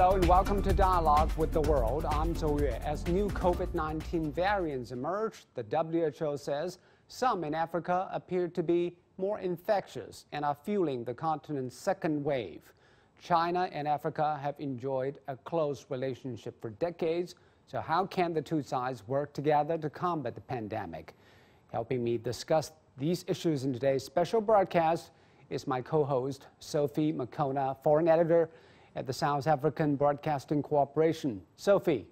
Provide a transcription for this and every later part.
Hello and welcome to Dialogue with the World. I'm Zhou Yue. As new COVID-19 variants emerge, the WHO says some in Africa appear to be more infectious and are fueling the continent's second wave. China and Africa have enjoyed a close relationship for decades, so how can the two sides work together to combat the pandemic? Helping me discuss these issues in today's special broadcast is my co-host, Sophie Makona, foreign editor at the South African Broadcasting Corporation. Sophie.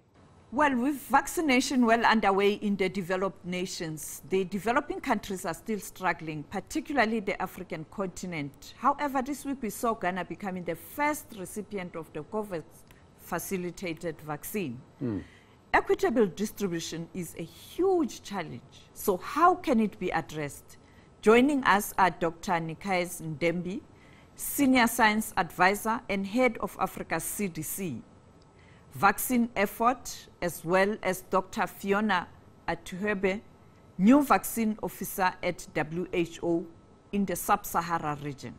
Well, with vaccination well underway in the developed nations, the developing countries are still struggling, particularly the African continent. However, this week we saw Ghana becoming the first recipient of the COVID-facilitated vaccine. Equitable distribution is a huge challenge. So how can it be addressed? Joining us are Dr. Nikais Ndembi, Senior Science Advisor and Head of Africa's CDC, Vaccine Effort, as well as Dr. Fiona Atuhebe, New Vaccine Officer at WHO in the Sub-Sahara region.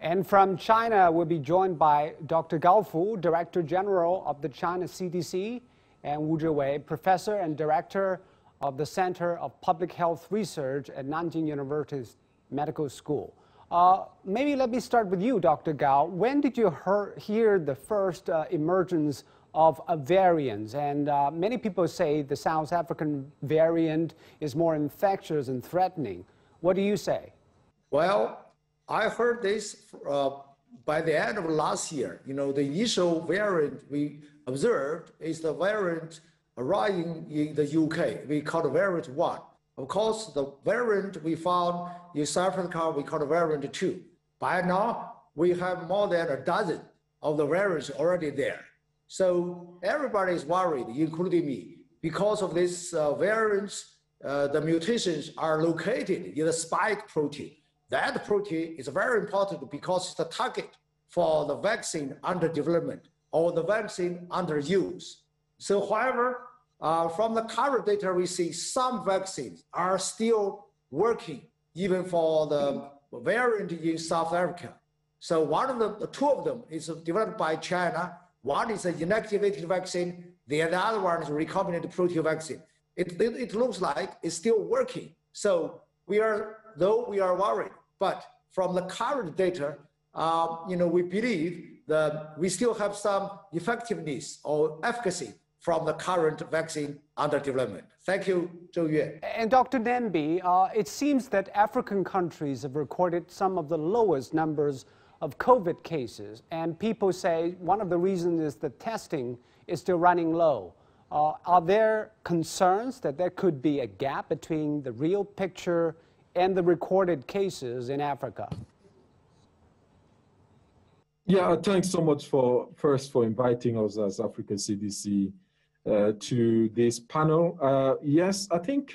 And from China, we'll be joined by Dr. Gao Fu, Director General of the China CDC, and Wu Zhiwei, Professor and Director of the Center of Public Health Research at Nanjing University's Medical School. Maybe let me start with you, Dr. Gao. When did you hear the first emergence of a variant? And many people say the South African variant is more infectious and threatening. What do you say? Well, I heard this by the end of last year. You know, the initial variant we observed is the variant arriving in the UK. We call it variant 1. Of course, the variant we found in South Africa, we call it variant 2. By now, we have more than a dozen of the variants already there. So everybody is worried, including me, because of these variants. The mutations are located in the spike protein. That protein is very important because it's the target for the vaccine under development or the vaccine under use. So, however, from the current data, we see some vaccines are still working, even for the variant in South Africa. So one of the two of them is developed by China. One is an inactivated vaccine. The other one is a recombinant protein vaccine. It looks like it's still working. So though we are worried, but from the current data, we believe that we still have some effectiveness or efficacy from the current vaccine under development. Thank you, Zhou Yue. And Dr. Ndembi, it seems that African countries have recorded some of the lowest numbers of COVID cases. And people say one of the reasons is that testing is still running low. Are there concerns that there could be a gap between the real picture and the recorded cases in Africa? Yeah, thanks so much for inviting us as African CDC to this panel. Yes, I think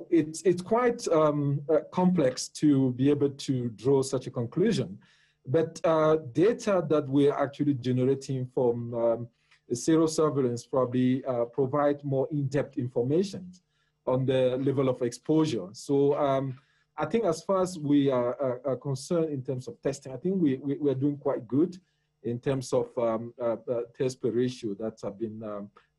it's quite complex to be able to draw such a conclusion. But data that we're actually generating from serosurveillance probably provide more in-depth information on the level of exposure. So I think as far as we are concerned in terms of testing, I think we are doing quite good in terms of test per ratio that have been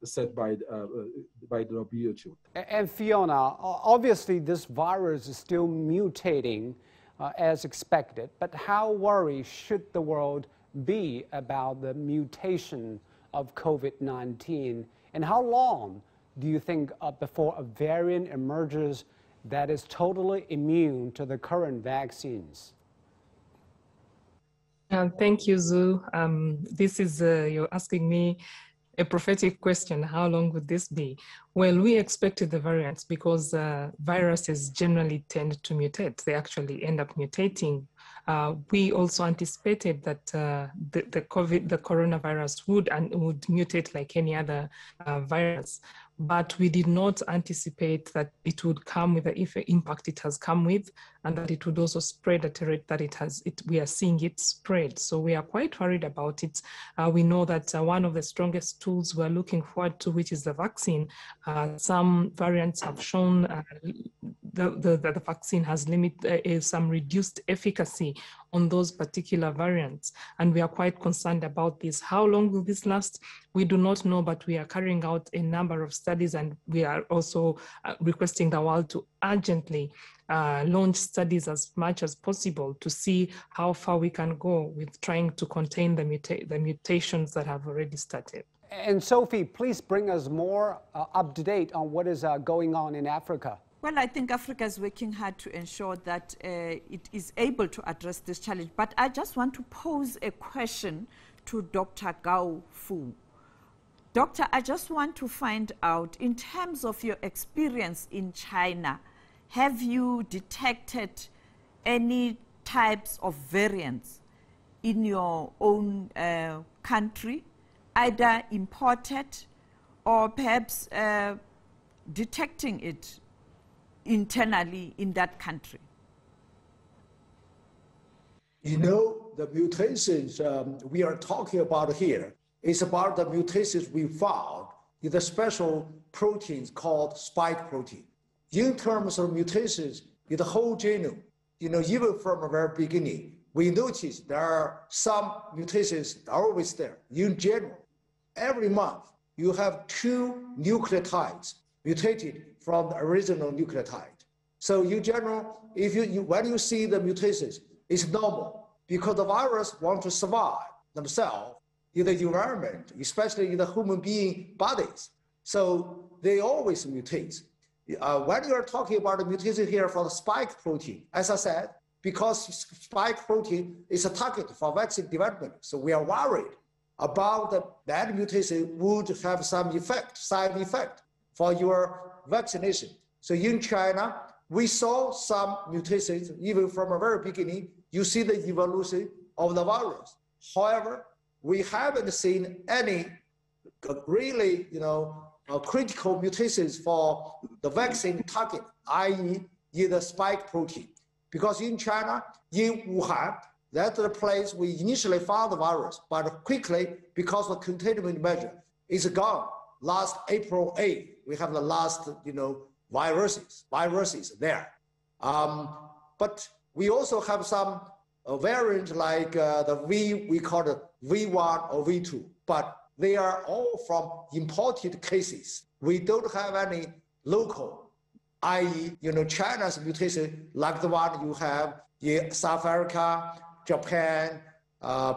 set by the WHO. And Fiona, obviously this virus is still mutating as expected, but how worried should the world be about the mutation of COVID-19? And how long do you think before a variant emerges that is totally immune to the current vaccines? Thank you, Zhu. This is, you're asking me a prophetic question. How long would this be? Well, we expected the variants because viruses generally tend to mutate. They actually end up mutating. We also anticipated that the coronavirus would mutate like any other virus. But we did not anticipate that it would come with the impact it has come with, and that it would also spread at a rate that we are seeing it spread. So we are quite worried about it. We know that one of the strongest tools we're looking forward to, which is the vaccine, some variants have shown the vaccine has some reduced efficacy on those particular variants. And we are quite concerned about this. How long will this last? We do not know, but we are carrying out a number of studies, and we are also requesting the world to urgently launch studies as much as possible to see how far we can go with trying to contain the mutations that have already started. And Sophie, please bring us more up to date on what is going on in Africa. Well, I think Africa is working hard to ensure that it is able to address this challenge. But I just want to pose a question to Dr. Gao Fu. Doctor, I just want to find out, in terms of your experience in China, have you detected any types of variants in your own country, either imported or perhaps detecting it internally in that country? You know, the mutations we are talking about here is about the mutations we found in the special proteins called spike protein. In terms of mutations in the whole genome, you know, even from the very beginning, we noticed there are some mutations always there. In general, every month, you have 2 nucleotides mutated from the original nucleotide. So in general, if when you see the mutations, it's normal because the virus want to survive themselves in the environment, especially in the human being bodies. So they always mutate. When you are talking about the mutation here for the spike protein, as I said, because spike protein is a target for vaccine development, so we are worried about that mutation would have some side effect for your vaccination. So in China, we saw some mutations even from the very beginning. You see the evolution of the virus. However, we haven't seen any really, critical mutations for the vaccine target, i.e. in the spike protein. Because in China, in Wuhan, that's the place we initially found the virus, but quickly, because of containment measure, it's gone. Last April 8th, we have the last, viruses there. But we also have some variants like we call it V1 or V2, but they are all from imported cases. We don't have any local, i.e., China's mutation like the one you have in South Africa, Japan,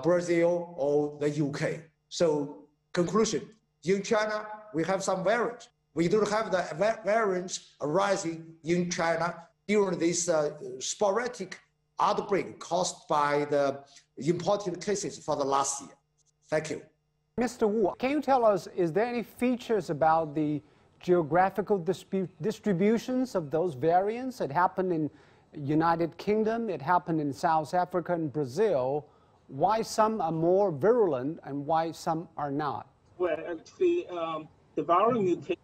Brazil, or the UK. So conclusion, in China, we have some variants. We don't have the variants arising in China during this sporadic outbreak caused by the imported cases for the last year. Thank you. Mr. Wu, can you tell us, is there any features about the geographical distributions of those variants? It happened in United Kingdom, it happened in South Africa and Brazil. Why some are more virulent and why some are not? Well, actually, the viral mutation,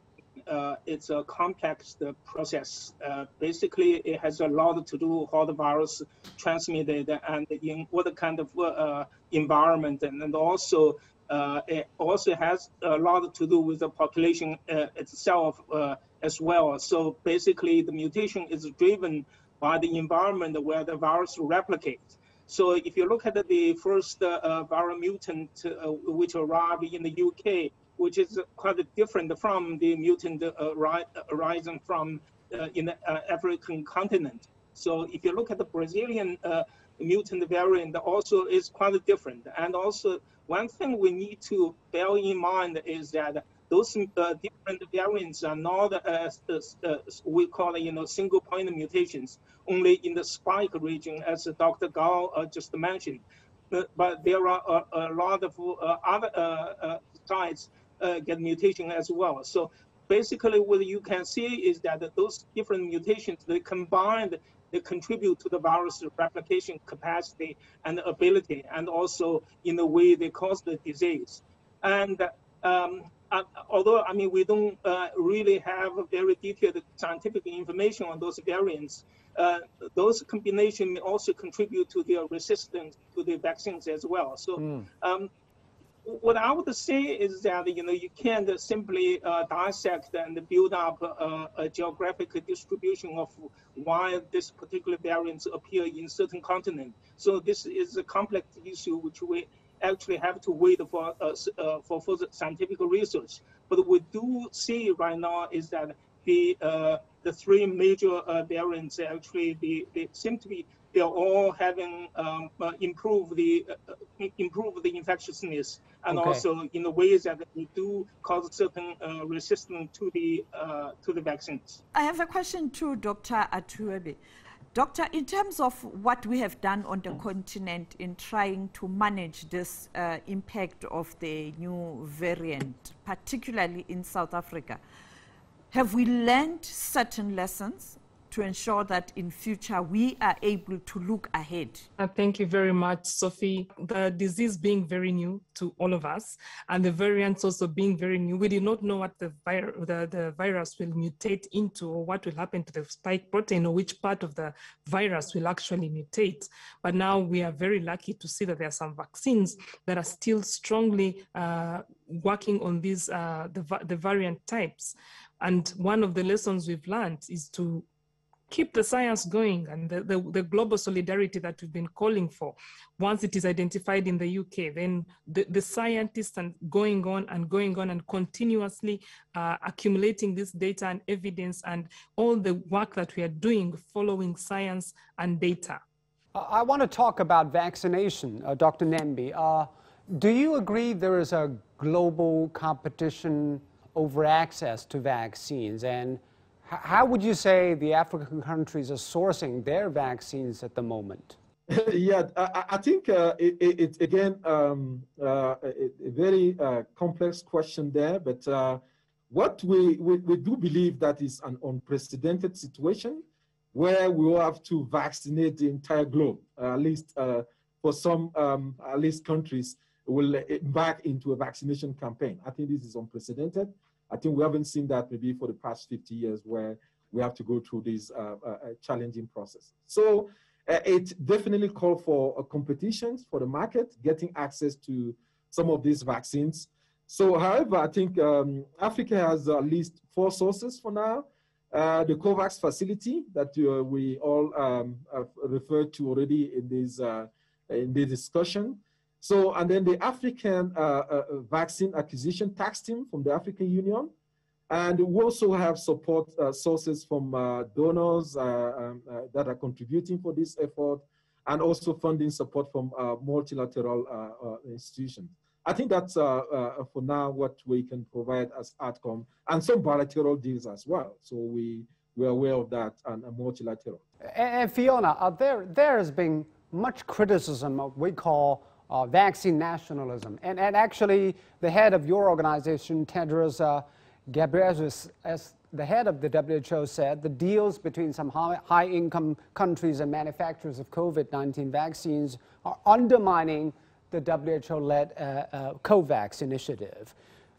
it's a complex process. Basically, it has a lot to do with how the virus transmitted and in what kind of environment, and also it also has a lot to do with the population itself as well. So basically, the mutation is driven by the environment where the virus replicates. So if you look at the first viral mutant which arrived in the UK, which is quite different from the mutant arising from in the African continent. So if you look at the Brazilian mutant variant, also is quite different. And also one thing we need to bear in mind is that those different variants are not as we call it, single point mutations, only in the spike region, as Dr. Gao just mentioned. But there are a lot of other sites get mutation as well. So basically what you can see is that those different mutations, they combined, they contribute to the virus replication capacity and ability, and also in the way they cause the disease. And although, we don't really have very detailed scientific information on those variants, those combinations may also contribute to their resistance to the vaccines as well. So what I would say is that, you can't simply dissect and build up a geographic distribution of why this particular variants appear in certain continent. So this is a complex issue which we actually have to wait for further scientific research. But we do see right now is that the three major variants actually they seem to be, they're all having improve the infectiousness, and also in the ways that they do cause certain resistance to the vaccines. I have a question to Dr. Atuebe. Doctor, in terms of what we have done on the continent in trying to manage this impact of the new variant, particularly in South Africa, have we learned certain lessons to ensure that in future we are able to look ahead? Thank you very much, Sophie. The disease being very new to all of us, and the variants also being very new, we did not know what the virus will mutate into, or what will happen to the spike protein, or which part of the virus will actually mutate. But now we are very lucky to see that there are some vaccines that are still strongly working on these the variant types. And one of the lessons we've learned is to keep the science going, and the global solidarity that we've been calling for. Once it is identified in the UK, then the scientists are going on and continuously accumulating this data and evidence, and all the work that we are doing following science and data. I want to talk about vaccination, Dr. Nembi. Do you agree there is a global competition over access to vaccines? And how would you say the African countries are sourcing their vaccines at the moment? Yeah, I think it's again a very complex question there, but what we do believe that is an unprecedented situation where we will have to vaccinate the entire globe, at least for some at least countries will embark into a vaccination campaign. I think this is unprecedented. I think we haven't seen that maybe for the past 50 years where we have to go through this challenging process. So it definitely called for competitions for the market, getting access to some of these vaccines. So however, I think Africa has at least 4 sources for now. The COVAX facility that we all referred to already in this discussion. So, and then the African Vaccine Acquisition Task Team from the African Union. And we also have support sources from donors that are contributing for this effort, and also funding support from multilateral institutions. I think that's for now what we can provide as outcome, and some bilateral deals as well. So we're aware of that, and multilateral. And Fiona, there has been much criticism of what we call vaccine nationalism. And actually, the head of your organization, Tedros Ghebreyesus, as the head of the WHO, said the deals between some high-income countries and manufacturers of COVID-19 vaccines are undermining the WHO-led COVAX initiative.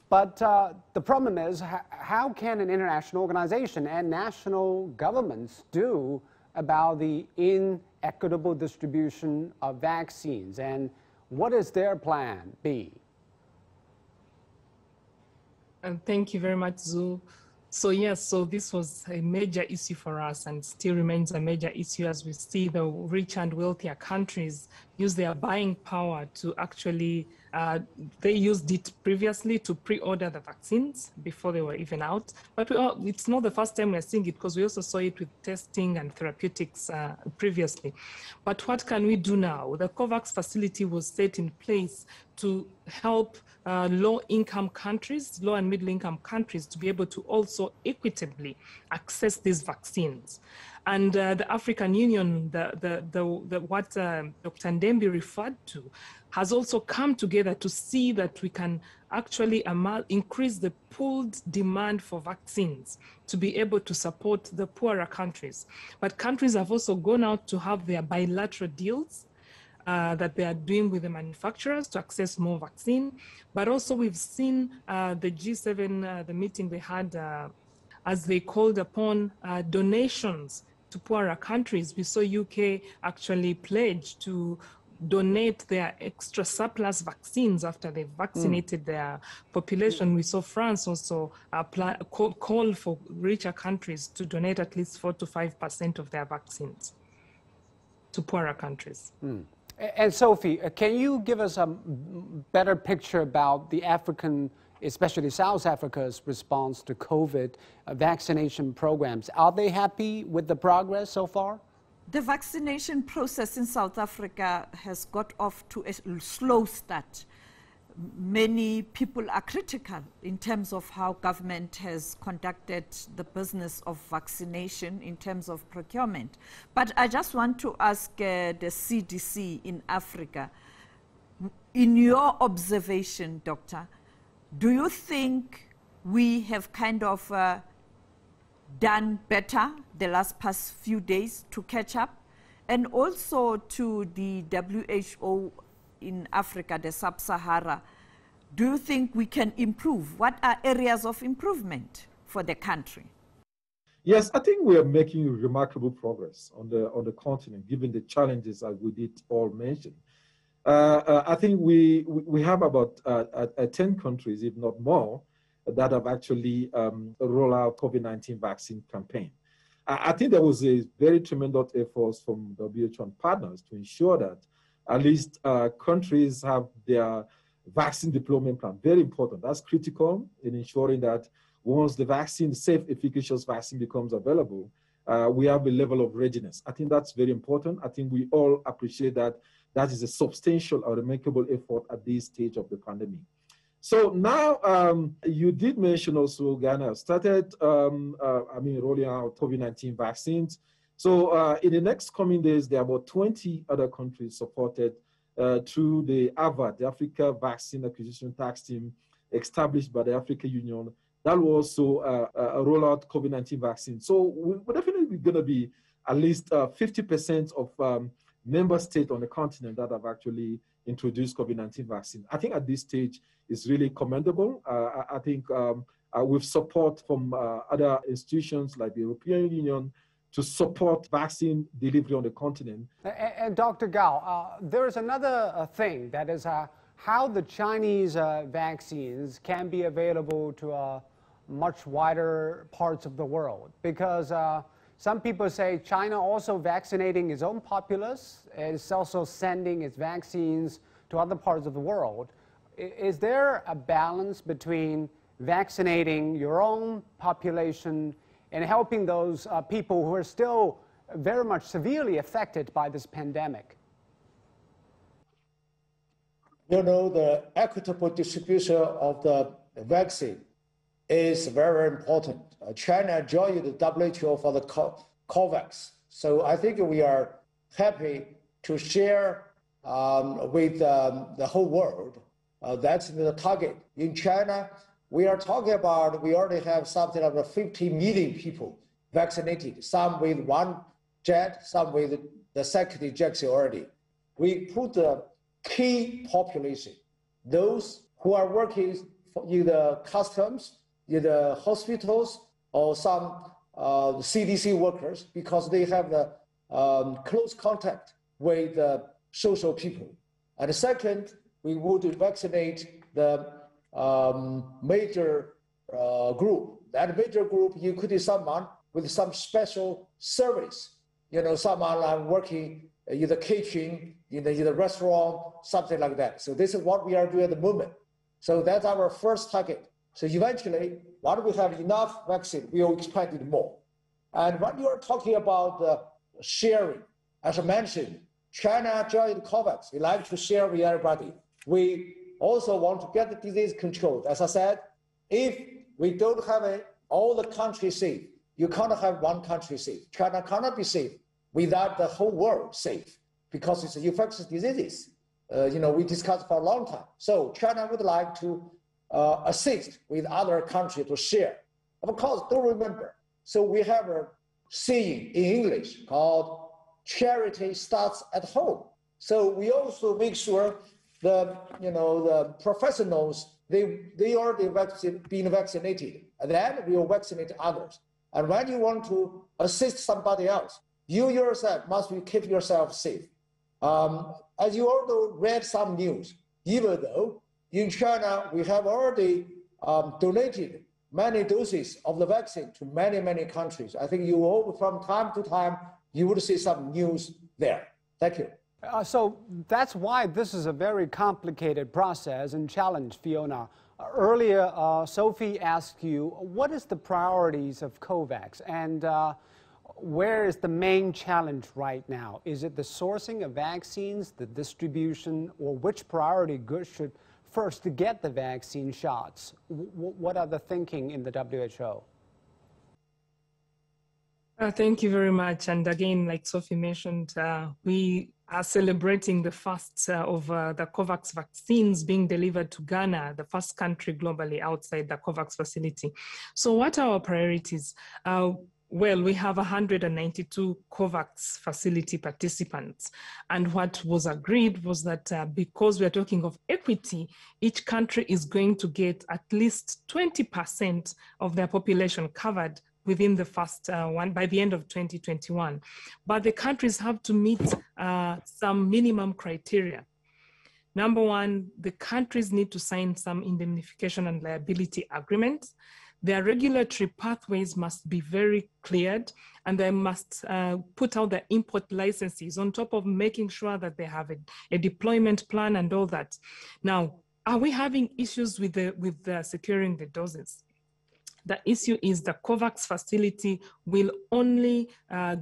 But the problem is, how can an international organization and national governments do about the inequitable distribution of vaccines? And what is their plan B? And thank you very much, Zhu. So yes, so this was a major issue for us, and still remains a major issue as we see the rich and wealthier countries use their buying power to actually, they used it previously to pre-order the vaccines before they were even out. But it's not the first time we're seeing it, because we also saw it with testing and therapeutics previously. But what can we do now? The COVAX facility was set in place to help low-income countries, low and middle-income countries, to be able to also equitably access these vaccines. And the African Union, what Dr. Ndembi referred to, has also come together to see that we can actually increase the pooled demand for vaccines to be able to support the poorer countries. But countries have also gone out to have their bilateral deals that they are doing with the manufacturers to access more vaccine. But also we've seen the G7, the meeting they had, as they called upon donations to poorer countries. We saw UK actually pledge to donate their extra surplus vaccines after they've vaccinated their population. We saw France also call for richer countries to donate at least 4 to 5% of their vaccines to poorer countries. And Sophie, can you give us a better picture about the African, especially South Africa's response to COVID vaccination programs? Are they happy with the progress so far? The vaccination process in South Africa has got off to a slow start. Many people are critical in terms of how government has conducted the business of vaccination in terms of procurement. But I just want to ask the CDC in Africa, in your observation, Doctor, do you think we have kind of done better the past few days to catch up? And also to the WHO in Africa, the Sub-Sahara, do you think we can improve? What are areas of improvement for the country? Yes, I think we are making remarkable progress on the continent, given the challenges that we did all mention. I think we have about 10 countries, if not more, that have actually rolled out COVID-19 vaccine campaign. I think there was a very tremendous effort from WHO and partners to ensure that at least countries have their vaccine deployment plan. Very important. That's critical in ensuring that once the vaccine, safe, efficacious vaccine becomes available, we have a level of readiness. I think that's very important. I think we all appreciate that that is a substantial or remarkable effort at this stage of the pandemic. So now, you did mention also Ghana started, rolling out COVID-19 vaccines. So in the next coming days, there are about 20 other countries supported through the AVA, the Africa Vaccine Acquisition Task Team, established by the African Union. That will also roll out COVID-19 vaccines. So we're definitely going to be at least 50% of member states on the continent that have actually introduced COVID-19 vaccine. I think at this stage is really commendable. I think with support from other institutions like the European Union to support vaccine delivery on the continent. And Dr. Gao, there is another thing, that is how the Chinese vaccines can be available to much wider parts of the world. Because some people say China also vaccinating its own populace, and it's also sending its vaccines to other parts of the world. Is there a balance between vaccinating your own population and helping those people who are still very much severely affected by this pandemic? You know, the equitable distribution of the vaccine is very important. China joined the WHO for the COVAX. So I think we are happy to share with the whole world. That's the target. In China, we are talking about, we already have something like 50 million people vaccinated, some with one jet, some with the second injection already. We put the key population, those who are working in the customs, in the hospitals, or some CDC workers, because they have the close contact with social people. And second, we would vaccinate the major group. That major group, you could be someone with some special service. You know, someone working in the kitchen, in the restaurant, something like that. So this is what we are doing at the moment. So that's our first target. So eventually, once we have enough vaccine, we will expand it more. And when you are talking about the sharing, as I mentioned, China joined COVAX. We like to share with everybody. We also want to get the disease controlled. As I said, if we don't have all the countries safe, you cannot have one country safe. China cannot be safe without the whole world safe, because it's infectious diseases. We discussed for a long time. So China would like to assist with other countries to share. Of course, don't remember. So we have a saying in English called charity starts at home. So we also make sure the professionals, they already been vaccinated, and then we will vaccinate others. And when you want to assist somebody else, you yourself must keep yourself safe. As you also read some news, even though in China we have already donated many doses of the vaccine to many, many countries. I think you will, from time to time, you will see some news there. Thank you. So that's why this is a very complicated process and challenge, Fiona. Earlier, Sophie asked you, what is the priorities of COVAX, and where is the main challenge right now? Is it the sourcing of vaccines, the distribution, or which priority goods should first to get the vaccine shots? What are the thinking in the WHO? Thank you very much. And again, like Sophie mentioned, we are celebrating the first of the COVAX vaccines being delivered to Ghana, the first country globally outside the COVAX facility. So what are our priorities? Well, we have 192 COVAX facility participants. And what was agreed was that because we are talking of equity, each country is going to get at least 20% of their population covered within the first one by the end of 2021. But the countries have to meet some minimum criteria. Number one, the countries need to sign some indemnification and liability agreements. Their regulatory pathways must be very cleared, and they must put out their import licenses on top of making sure that they have a deployment plan and all that. Now, are we having issues with securing the doses? The issue is the COVAX facility will only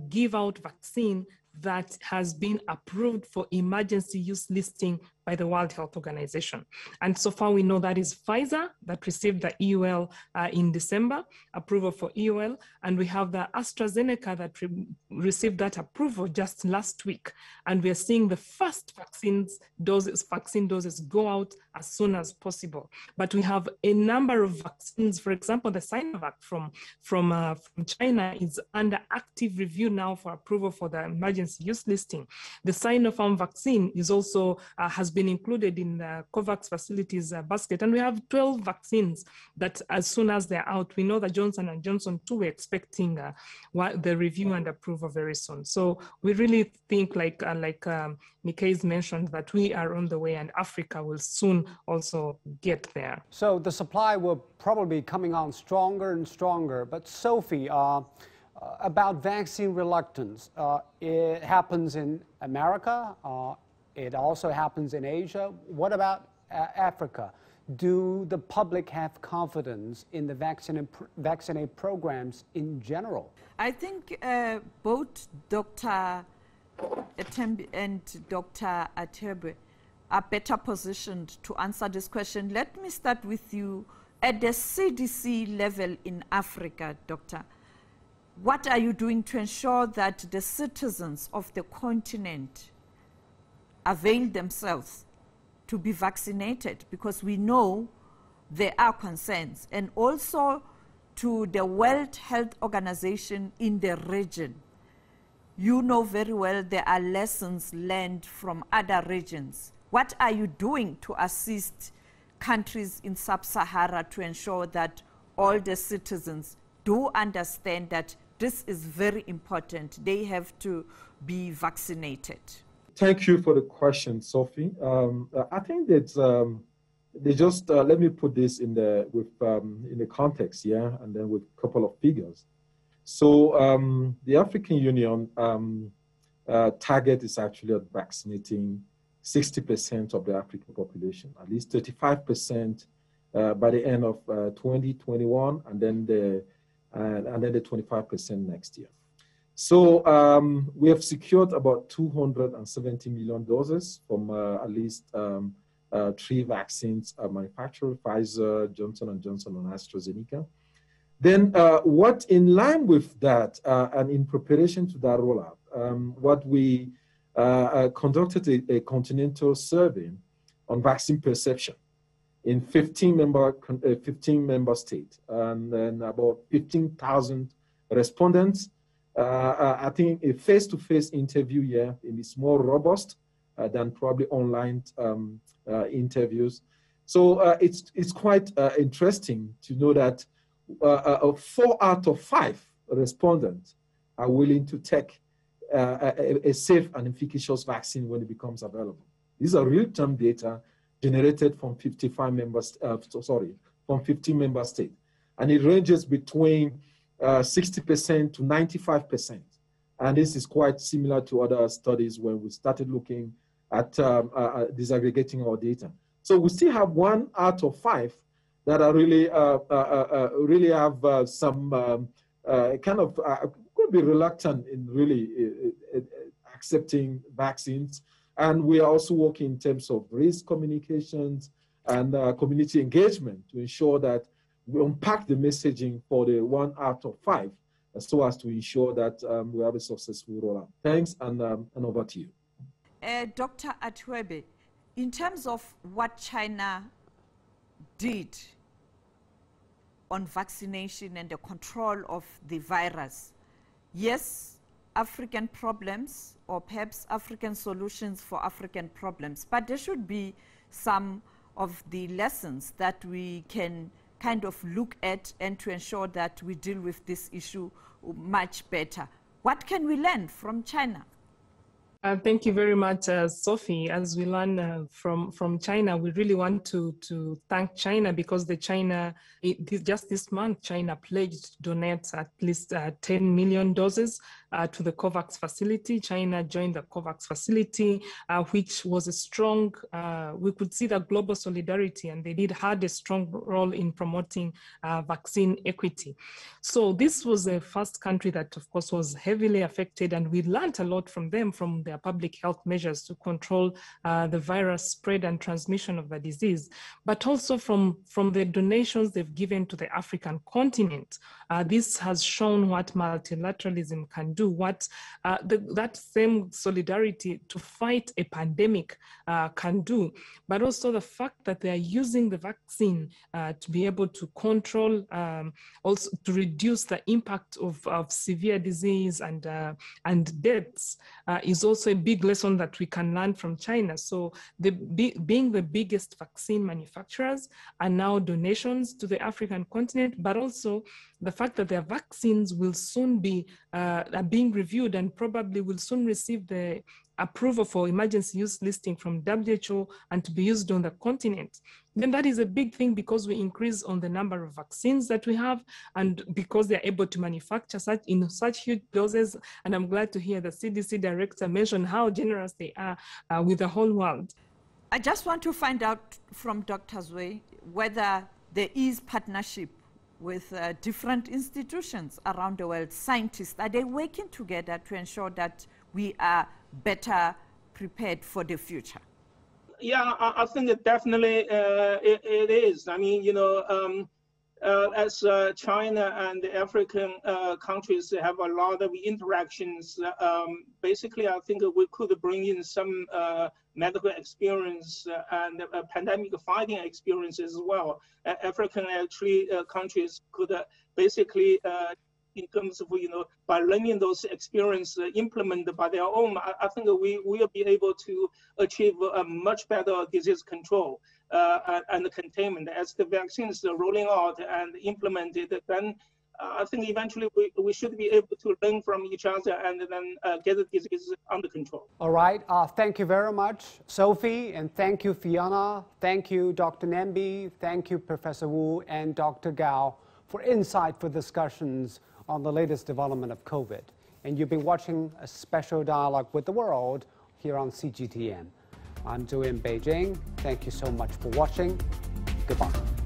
give out vaccine that has been approved for emergency use listing by the World Health Organization. And so far we know that is Pfizer that received the EUL in December, approval for EUL, and we have the AstraZeneca that received that approval just last week. And we are seeing the first vaccine doses go out as soon as possible. But we have a number of vaccines. For example, the Sinovac from China is under active review now for approval for the emergency use listing. The Sinopharm vaccine is also has been included in the COVAX facilities basket. And we have 12 vaccines that as soon as they're out, we know that Johnson & Johnson too, we're expecting the review and approval very soon. So we really think like Nikkei's mentioned that we are on the way and Africa will soon also get there. So the supply will probably be coming on stronger and stronger. But Sophie, about vaccine reluctance, it happens in America, it also happens in Asia. What about Africa? Do the public have confidence in the vaccinate programs in general? I think both Dr. Etembi and Dr. Atebe are better positioned to answer this question. Let me start with you. At the CDC level in Africa, Doctor, what are you doing to ensure that the citizens of the continent avail themselves to be vaccinated? Because we know there are concerns. And also to the World Health Organization in the region. You know very well there are lessons learned from other regions. What are you doing to assist countries in Sub-Sahara to ensure that all the citizens do understand that this is very important? They have to be vaccinated. Thank you for the question, Sophie. I think that they just let me put this in the context, yeah, and then with a couple of figures. So the African Union target is actually at vaccinating 60% of the African population, at least 35% by the end of 2021, and then the 25% next year. So we have secured about 270 million doses from at least 3 vaccines manufacturers, Pfizer, Johnson & Johnson, and AstraZeneca. Then what in line with that and in preparation to that rollout, what we conducted a continental survey on vaccine perception in 15 member states, and then about 15,000 respondents. I think a face-to-face interview here is more robust than probably online interviews. So it's quite interesting to know that 4 out of 5 respondents are willing to take a safe and efficacious vaccine when it becomes available. These are real-time data generated from 55 members, from 15 member states. And it ranges between 60% to 95%. And this is quite similar to other studies when we started looking at disaggregating our data. So we still have 1 out of 5 that are really, really have some kind of, could be reluctant in really accepting vaccines. And we are also working in terms of risk communications and community engagement to ensure that we unpack the messaging for the 1 out of 5 so as to ensure that we have a successful rollout. Thanks, and over to you. Dr. Atwebe, in terms of what China did on vaccination and the control of the virus, yes, African problems or perhaps African solutions for African problems, but there should be some of the lessons that we can kind of look at and to ensure that we deal with this issue much better. What can we learn from China? Thank you very much, Sophie. As we learn from China, we really want to thank China because just this month, China pledged to donate at least 10 million doses to the COVAX facility. China joined the COVAX facility, which was a strong, we could see the global solidarity, and they had a strong role in promoting vaccine equity. So this was the first country that, of course, was heavily affected, and we learned a lot from them, from their public health measures to control the virus spread and transmission of the disease, but also from the donations they've given to the African continent. This has shown what multilateralism can do, what that same solidarity to fight a pandemic can do, but also the fact that they are using the vaccine to be able to control, also to reduce the impact of severe disease and deaths is also a big lesson that we can learn from China. So being the biggest vaccine manufacturers are now donations to the African continent, but also the fact that their vaccines will soon be being reviewed and probably will soon receive the approval for emergency use listing from WHO and to be used on the continent. Then that is a big thing because we increase on the number of vaccines that we have and because they're able to manufacture in such huge doses. And I'm glad to hear the CDC director mention how generous they are with the whole world. I just want to find out from Dr. Zwe whether there is partnership with different institutions around the world, scientists. Are they working together to ensure that we are better prepared for the future? Yeah, I think it definitely it is. I mean, you know, as China and the African countries have a lot of interactions, basically I think we could bring in some medical experience and pandemic fighting experience as well. African countries could basically in terms of, you know, by learning those experiences implemented by their own, I think we will be able to achieve a much better disease control and containment. As the vaccines are rolling out and implemented, then I think eventually we should be able to learn from each other and then get the disease under control. All right. Thank you very much, Sophie, and thank you, Fiona. Thank you, Dr. Nambi. Thank you, Professor Wu and Dr. Gao, for insightful discussions on the latest development of COVID. And you've been watching a special dialogue with the world here on CGTN. I'm Joe in Beijing. Thank you so much for watching. Goodbye.